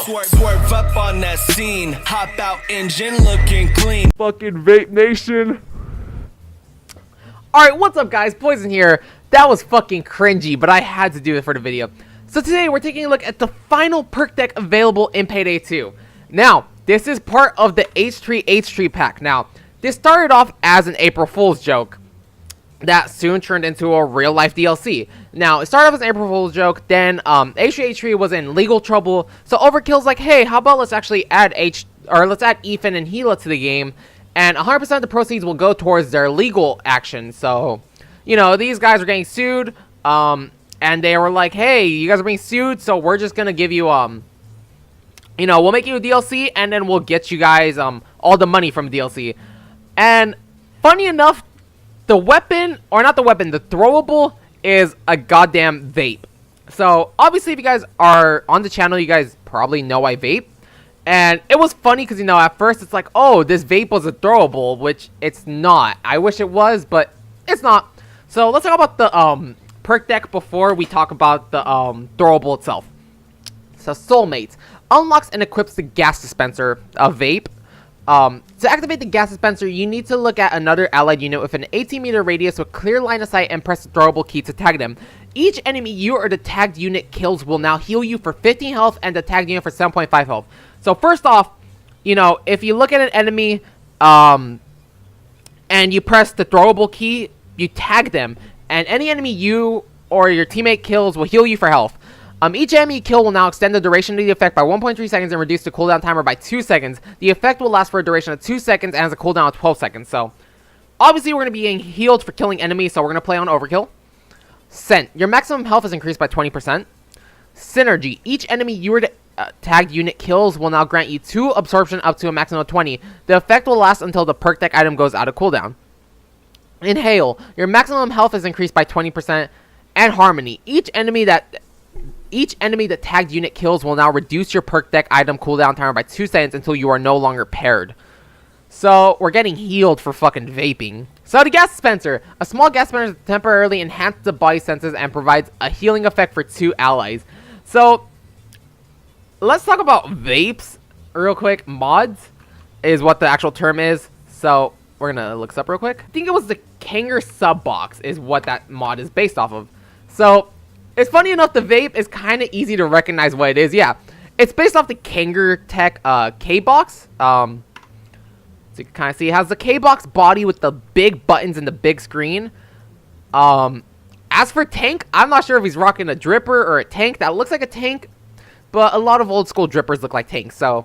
Swerve up on that scene, hop out engine looking clean. Fucking Vape Nation. Alright, what's up guys? Poison here. That was fucking cringy, but I had to do it for the video. So today we're taking a look at the final perk deck available in Payday 2. Now, this is part of the H3 pack. Now, this started off as an April Fool's joke that soon turned into a real life DLC. Now, it started off as an April Fool's joke, then H3 was in legal trouble, so Overkill's like, hey, how about let's actually add let's add Ethan and Hila to the game, and 100% of the proceeds will go towards their legal action. So, you know, these guys are getting sued, and they were like, hey, you guys are being sued, so we're just gonna give you, you know, we'll make you a DLC, and then we'll get you guys, all the money from DLC. And, funny enough, the weapon, or not the weapon, the throwable is a goddamn vape. So, obviously, if you guys are on the channel, you guys probably know I vape. And it was funny because, you know, at first it's like, oh, this vape was a throwable, which it's not. I wish it was, but it's not. So, let's talk about the perk deck before we talk about the throwable itself. So, Soulmates unlocks and equips the gas dispenser, a vape. To activate the gas dispenser, you need to look at another allied unit with an 18-meter radius with clear line of sight and press the throwable key to tag them. Each enemy you or the tagged unit kills will now heal you for 15 health and the tagged unit for 7.5 health. So first off, you know, if you look at an enemy, and you press the throwable key, you tag them, and any enemy you or your teammate kills will heal you for health. Each enemy kill will now extend the duration of the effect by 1.3 seconds and reduce the cooldown timer by 2 seconds. The effect will last for a duration of 2 seconds and has a cooldown of 12 seconds. So, obviously, we're going to be getting healed for killing enemies, so we're going to play on Overkill. Scent. Your maximum health is increased by 20%. Synergy. Each enemy you or the tagged unit kills will now grant you 2 absorption up to a maximum of 20. The effect will last until the perk deck item goes out of cooldown. Inhale. Your maximum health is increased by 20%. And Harmony. Each enemy that tagged unit kills will now reduce your perk deck item cooldown timer by 2 seconds until you are no longer paired. So, we're getting healed for fucking vaping. So, the gas dispenser. A small gas dispenser temporarily enhances the body senses and provides a healing effect for 2 allies. So, let's talk about vapes real quick. Mods is what the actual term is. So, we're gonna look this up real quick. I think it was the Kanger sub box is what that mod is based off of. So, it's funny enough, the vape is kind of easy to recognize what it is. Yeah, it's based off the Kanger Tech K-Box. So you can kind of see it has the K-Box body with the big buttons and the big screen. As for tank, I'm not sure if he's rocking a dripper or a tank. That looks like a tank, but a lot of old school drippers look like tanks. So,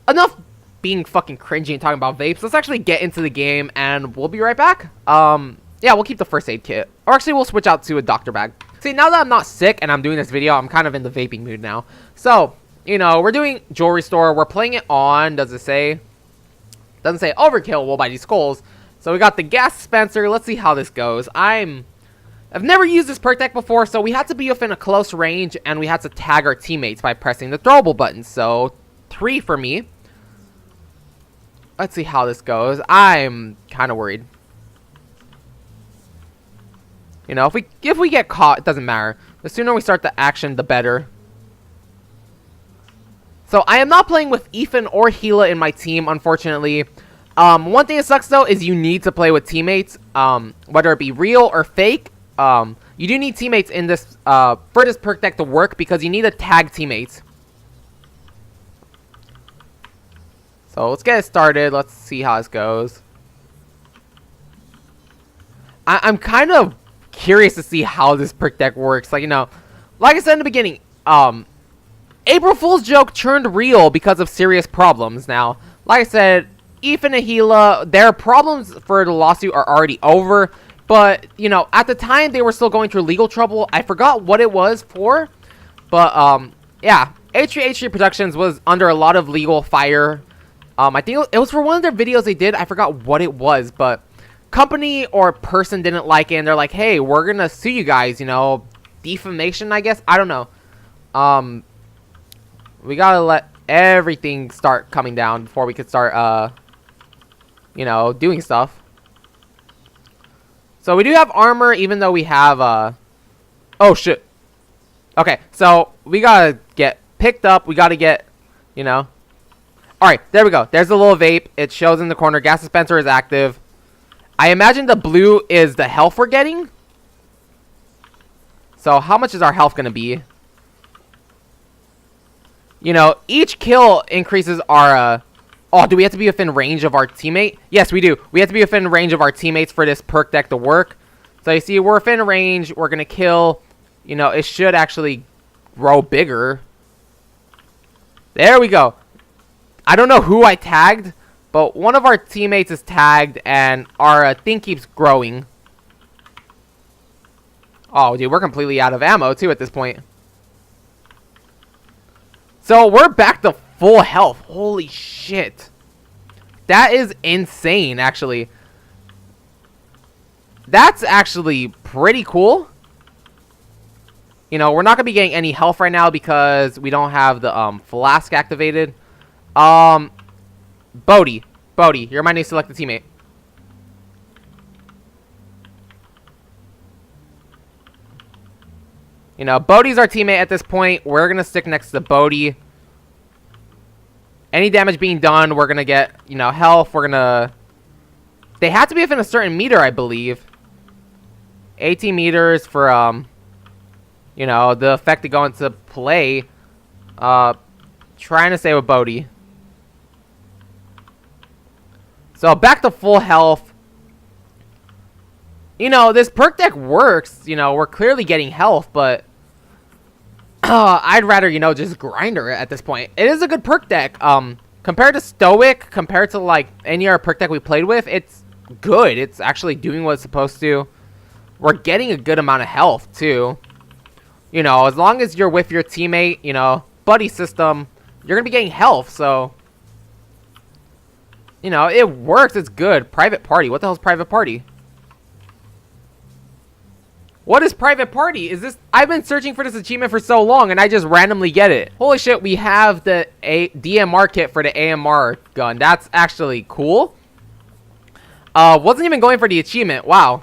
enough being fucking cringy and talking about vapes. Let's actually get into the game, and we'll be right back. Yeah, we'll keep the first aid kit. Or actually, we'll switch out to a doctor bag. See, now that I'm not sick and I'm doing this video, I'm kind of in the vaping mood now. So, you know, we're doing jewelry store. We're playing it on, does it say? Doesn't say Overkill, we'll buy these skulls. So we got the gas dispenser. Let's see how this goes. I've never used this perk deck before, so we had to be within a close range and we had to tag our teammates by pressing the throwable button. So, 3 for me. Let's see how this goes. I'm kind of worried. You know, if we get caught, it doesn't matter. The sooner we start the action, the better. So, I am not playing with Ethan or Hila in my team, unfortunately. One thing that sucks, though, is you need to play with teammates. Whether it be real or fake. You do need teammates in this, for this perk deck to work, because you need to tag teammates. So, let's get it started. Let's see how this goes. I'm kind of curious to see how this perk deck works. Like, you know, like I said in the beginning, April Fool's joke turned real because of serious problems. Now, like I said, Ethan and Hila, their problems for the lawsuit are already over, but, you know, at the time they were still going through legal trouble. I forgot what it was for, but, yeah, H3 Productions was under a lot of legal fire. I think it was for one of their videos they did. I forgot what it was, but company or person didn't like it, and they're like, hey, we're gonna sue you guys, you know, defamation, I guess. I don't know. We gotta let everything start coming down before we could start, you know, doing stuff. So we do have armor, even though we have, oh shit. Okay, so we gotta get picked up. We got to get, you know. Alright, there we go. There's the little vape. It shows in the corner. Gas dispenser is active. I imagine the blue is the health we're getting. So how much is our health going to be? You know, each kill increases our... oh, do we have to be within range of our teammate? Yes, we do. We have to be within range of our teammates for this perk deck to work. So you see, we're within range. We're going to kill. You know, it should actually grow bigger. There we go. I don't know who I tagged, but one of our teammates is tagged, and our thing keeps growing. Oh, dude, we're completely out of ammo, too, at this point. So, we're back to full health. Holy shit. That is insane, actually. That's actually pretty cool. You know, we're not going to be getting any health right now because we don't have the flask activated. Bodhi, you're my new selected teammate. You know, Bodhi's our teammate at this point. We're going to stick next to Bodhi. Any damage being done, we're going to get, you know, health. We're going to... they have to be within a certain meter, I believe. 18 meters for, you know, the effect to go into play. Trying to stay with Bodhi. So, back to full health. You know, this perk deck works. You know, we're clearly getting health, but... I'd rather, you know, just grinder it at this point. It is a good perk deck. Compared to Stoic, compared to, like, any other perk deck we played with, it's good. It's actually doing what it's supposed to. We're getting a good amount of health, too. You know, as long as you're with your teammate, you know, buddy system, you're going to be getting health, so... you know, it works. It's good. Private party. What the hell is private party? What is private party? Is this... I've been searching for this achievement for so long, and I just randomly get it. Holy shit, we have the DMR kit for the AMR gun. That's actually cool. Wasn't even going for the achievement. Wow.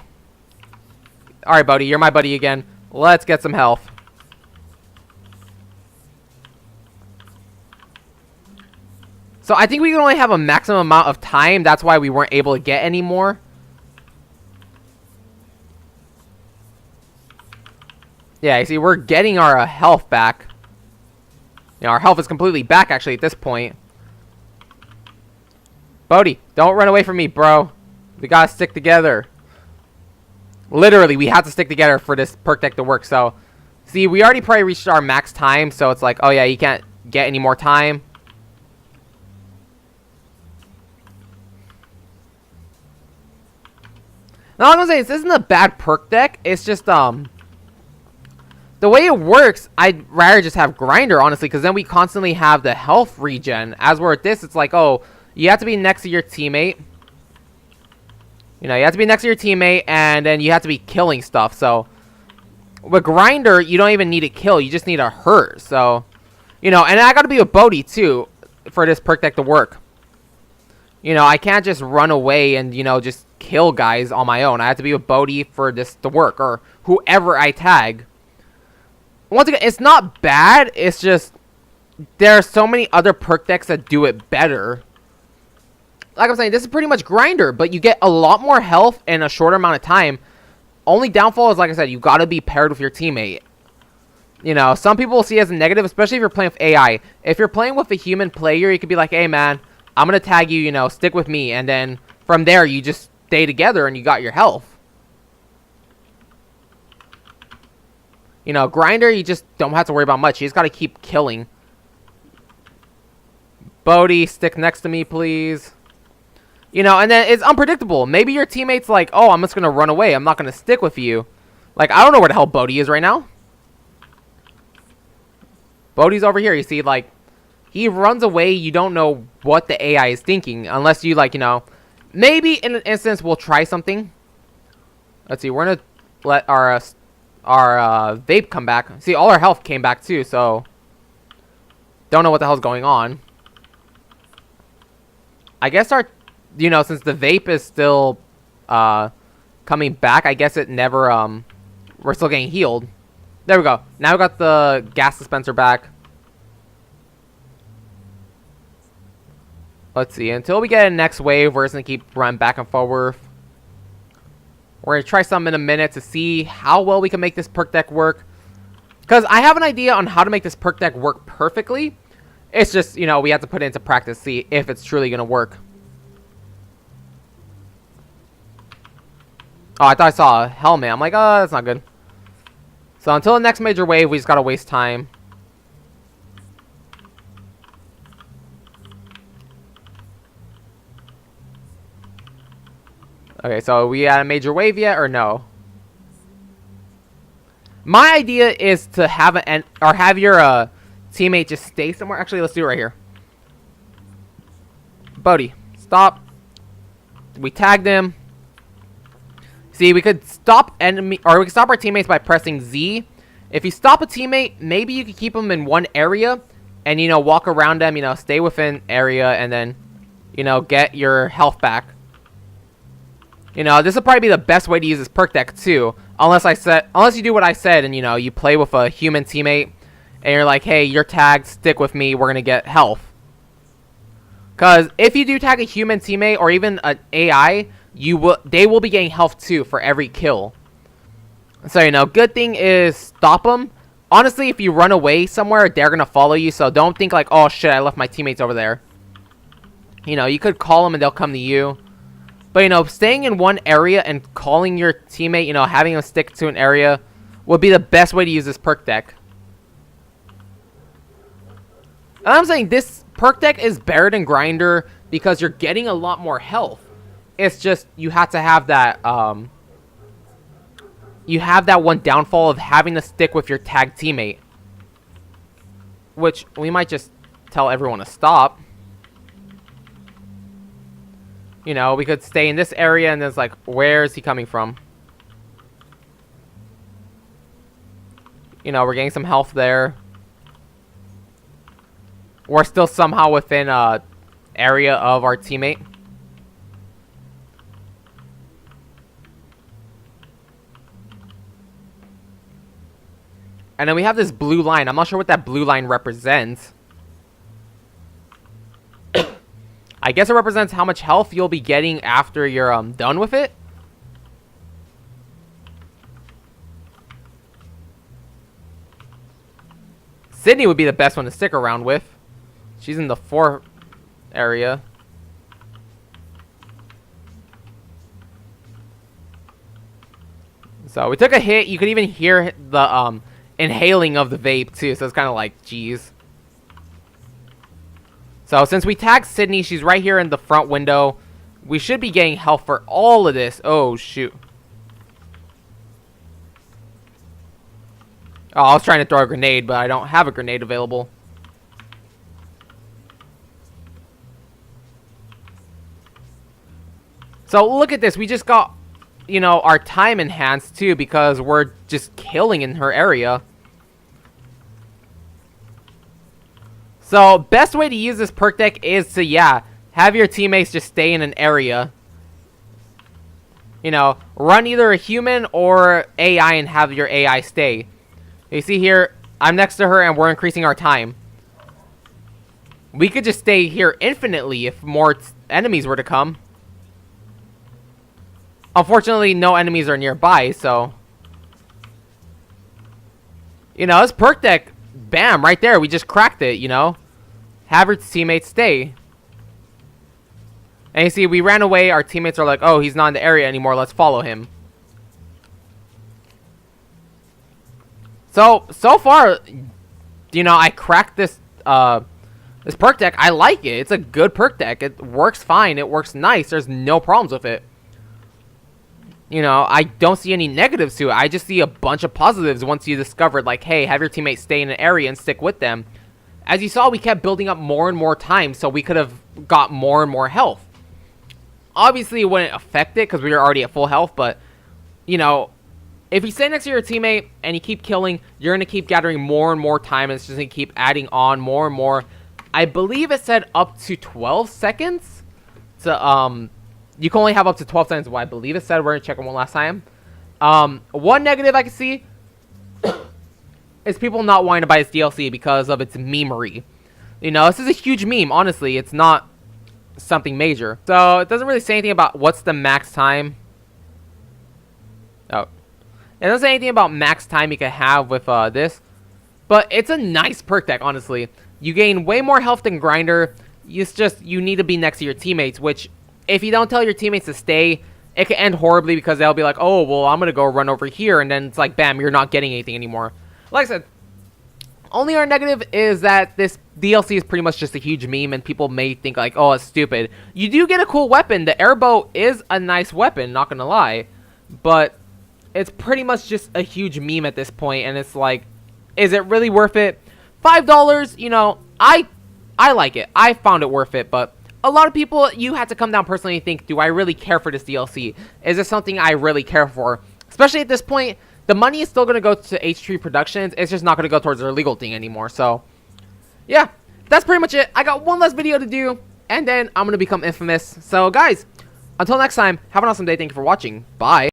Alright, buddy. You're my buddy again. Let's get some health. So I think we can only have a maximum amount of time. That's why we weren't able to get any more. Yeah, you see, we're getting our health back. You know, our health is completely back, actually, at this point. Bodhi, don't run away from me, bro. We gotta stick together. Literally, we have to stick together for this perk deck to work. So, see, we already probably reached our max time. So, it's like, oh, yeah, you can't get any more time. Now, I'm gonna say, this isn't a bad perk deck. It's just, the way it works, I'd rather just have grinder, honestly, because then we constantly have the health regen. As we're at this, it's like, oh, you have to be next to your teammate. You know, you have to be next to your teammate, and then you have to be killing stuff. So, with grinder, you don't even need to kill. You just need to hurt. So, you know, and I got to be with Bodhi, too, for this perk deck to work. You know, I can't just run away and, you know, just kill guys on my own. I have to be with Bodhi for this to work, or whoever I tag. Once again, it's not bad. It's just there are so many other perk decks that do it better. Like I'm saying, this is pretty much grinder, but you get a lot more health in a shorter amount of time. Only downfall is, like I said, you got to be paired with your teammate. You know, some people will see it as a negative, especially if you're playing with AI. If you're playing with a human player, you could be like, hey, man, I'm going to tag you, you know, stick with me. And then from there, you just stay together and you got your health. You know, grinder, you just don't have to worry about much. You just got to keep killing. Bodhi, stick next to me, please. You know, and then it's unpredictable. Maybe your teammate's like, oh, I'm just going to run away. I'm not going to stick with you. Like, I don't know where the hell Bodhi is right now. Bodhi's over here. You see, like, he runs away. You don't know what the AI is thinking. Unless you, like, you know, maybe in an instance we'll try something. Let's see. We're going to let our vape come back. See, all our health came back too, so don't know what the hell's going on. I guess our, you know, since the vape is still coming back, I guess it never, we're still getting healed. There we go. Now we got the gas dispenser back. Let's see. Until we get a next wave, we're just going to keep running back and forward. We're going to try something in a minute to see how well we can make this perk deck work. Because I have an idea on how to make this perk deck work perfectly. It's just, you know, we have to put it into practice to see if it's truly going to work. Oh, I thought I saw a helmet. I'm like, oh, that's not good. So until the next major wave, we just got to waste time. Okay, so we at a major wave yet or no? My idea is to have have your teammate just stay somewhere. Actually, let's do it right here. Bodhi, stop. We tagged him. See, we could stop we could stop our teammates by pressing Z. If you stop a teammate, maybe you could keep them in one area and, you know, walk around them, you know, stay within area and then, you know, get your health back. You know, this will probably be the best way to use this perk deck too. Unless you do what I said and, you know, you play with a human teammate and you're like, hey, you're tagged, stick with me, we're going to get health. Because if you do tag a human teammate or even an AI, they will be getting health too for every kill. So, you know, good thing is stop them. Honestly, if you run away somewhere, they're going to follow you. So don't think like, oh shit, I left my teammates over there. You know, you could call them and they'll come to you. But, you know, staying in one area and calling your teammate, you know, having them stick to an area would be the best way to use this perk deck. And I'm saying this perk deck is better than Grinder because you're getting a lot more health. It's just you have to have that, you have that one downfall of having to stick with your tag teammate. Which we might just tell everyone to stop. You know, we could stay in this area and it's like, where is he coming from? You know, we're getting some health there. We're still somehow within area of our teammate. And then we have this blue line. I'm not sure what that blue line represents. I guess it represents how much health you'll be getting after you're done with it. Sydney would be the best one to stick around with. She's in the 4 area. So we took a hit. You could even hear the inhaling of the vape too. So it's kind of like, geez. So since we tagged Sydney, she's right here in the front window. We should be getting health for all of this. Oh, shoot. Oh, I was trying to throw a grenade, but I don't have a grenade available. So look at this. We just got, you know, our time enhanced too because we're just killing in her area. So, best way to use this perk deck is to, yeah, have your teammates just stay in an area. You know, run either a human or AI and have your AI stay. You see here, I'm next to her and we're increasing our time. We could just stay here infinitely if more enemies were to come. Unfortunately, no enemies are nearby, so... You know, this perk deck, bam, right there, we just cracked it, you know? Have your teammates stay. And you see, we ran away, our teammates are like, oh, he's not in the area anymore, let's follow him. So far, you know, I cracked this, this perk deck. I like it. It's a good perk deck. It works fine. It works nice. There's no problems with it. You know, I don't see any negatives to it. I just see a bunch of positives once you discovered, like, hey, have your teammates stay in an area and stick with them. As you saw, we kept building up more and more time, so we could have got more and more health. Obviously, it wouldn't affect it because we were already at full health, but, you know, if you stay next to your teammate and you keep killing, you're going to keep gathering more and more time, and it's just going to keep adding on more and more. I believe it said up to 12 seconds. So, you can only have up to 12 seconds. Well, I believe it said. We're going to check it one last time. One negative I can see is people not wanting to buy this DLC because of its memery. You know, this is a huge meme, honestly. It's not something major. So it doesn't really say anything about what's the max time. Oh, it doesn't say anything about max time you can have with this. But it's a nice perk deck, honestly. You gain way more health than Grinder. It's just you need to be next to your teammates, which if you don't tell your teammates to stay, it can end horribly because they'll be like, oh, well, I'm going to go run over here. And then it's like, bam, you're not getting anything anymore. Like I said, only our negative is that this DLC is pretty much just a huge meme and people may think like, oh, it's stupid. You do get a cool weapon. The airbow is a nice weapon, not going to lie. But it's pretty much just a huge meme at this point. And it's like, is it really worth it? $5, you know, I like it. I found it worth it, but a lot of people, you have to come down personally and think, do I really care for this DLC? Is this something I really care for? Especially at this point, the money is still going to go to H3 Productions. It's just not going to go towards their legal thing anymore. So, yeah, that's pretty much it. I got one last video to do, and then I'm going to become infamous. So, guys, until next time, have an awesome day. Thank you for watching. Bye.